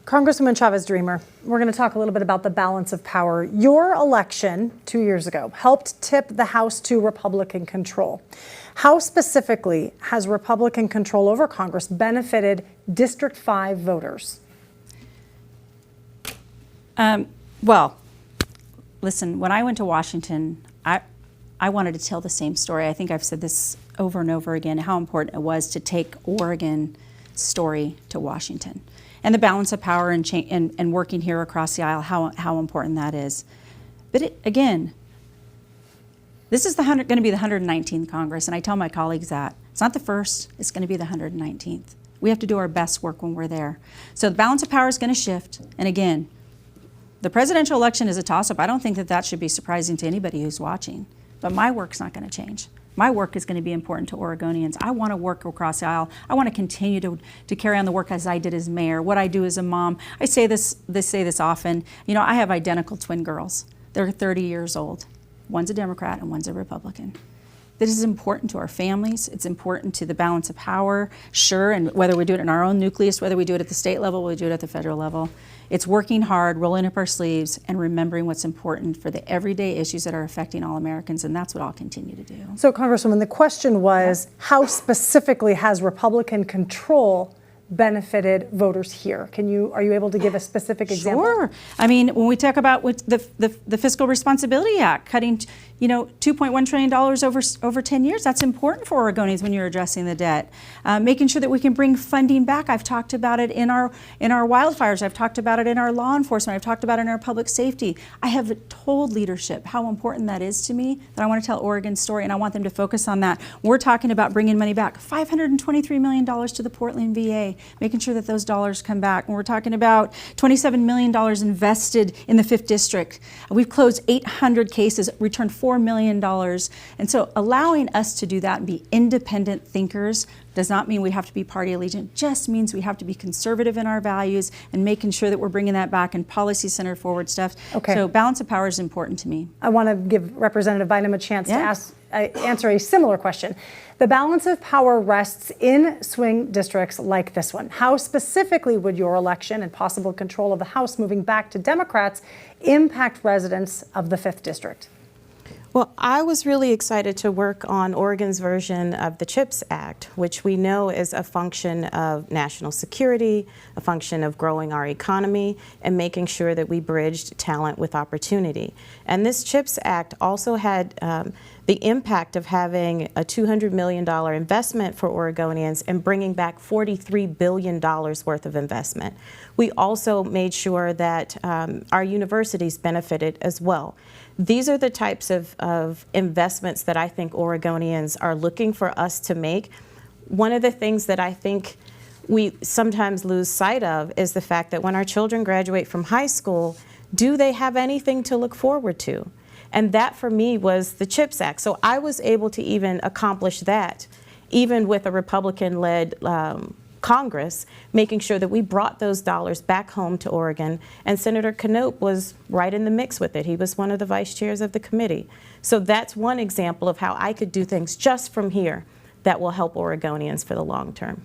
Congresswoman Chavez-DeRemer, we're going to talk a little bit about the balance of power. Your election 2 years ago helped tip the House to Republican control. How specifically has Republican control over Congress benefited District 5 voters? Well, listen, when I went to Washington, I wanted to tell the same story. I think I've said this over and over again, how important it was to take Oregon story to Washington. And the balance of power and working here across the aisle, how important that is. But again, this is going to be the 119th Congress, and I tell my colleagues that. It's not the first, it's going to be the 119th. We have to do our best work when we're there. So the balance of power is going to shift. And again, the presidential election is a toss-up. I don't think that should be surprising to anybody who's watching. But my work's not going to change. My work is going to be important to Oregonians. I want to work across the aisle. I want to continue to carry on the work as I did as mayor, what I do as a mom. I say this often. You know, I have identical twin girls. They're 30 years old. One's a Democrat and one's a Republican. This is important to our families. It's important to the balance of power, sure, and whether we do it in our own nucleus, whether we do it at the state level, we do it at the federal level. It's working hard, rolling up our sleeves, and remembering what's important for the everyday issues that are affecting all Americans, and that's what I'll continue to do. So, Congresswoman, the question was, how specifically has Republican control benefited voters here? Are you able to give a specific example? Sure. I mean, when we talk about the Fiscal Responsibility Act, cutting, $2.1 trillion over 10 years, that's important for Oregonians when you're addressing the debt. Making sure that we can bring funding back. I've talked about it in our wildfires. I've talked about it in our law enforcement. I've talked about it in our public safety. I have told leadership how important that is to me, that I want to tell Oregon's story, and I want them to focus on that. We're talking about bringing money back, $523 million to the Portland VA, making sure that those dollars come back. And we're talking about $27 million invested in the 5th District. We've closed 800 cases, returned $4 million. And so allowing us to do that and be independent thinkers does not mean we have to be party allegiant, just means we have to be conservative in our values and making sure that we're bringing that back in policy center forward stuff. Okay. So balance of power is important to me. I want to give Representative Bynum a chance to answer a similar question. The balance of power rests in swing districts like this one. How specifically would your election and possible control of the House moving back to Democrats impact residents of the 5th District? Well, I was really excited to work on Oregon's version of the CHIPS Act, which we know is a function of national security, a function of growing our economy, and making sure that we bridged talent with opportunity. And this CHIPS Act also had the impact of having a $200 million investment for Oregonians and bringing back $43 billion worth of investment. We also made sure that our universities benefited as well. These are the types of investments that I think Oregonians are looking for us to make. One of the things that I think we sometimes lose sight of is the fact that when our children graduate from high school, do they have anything to look forward to? And that for me was the CHIPS Act. So I was able to even accomplish that, even with a Republican-led Congress, making sure that we brought those dollars back home to Oregon, and Senator Knopp was right in the mix with it. He was one of the vice chairs of the committee. So that's one example of how I could do things just from here that will help Oregonians for the long term.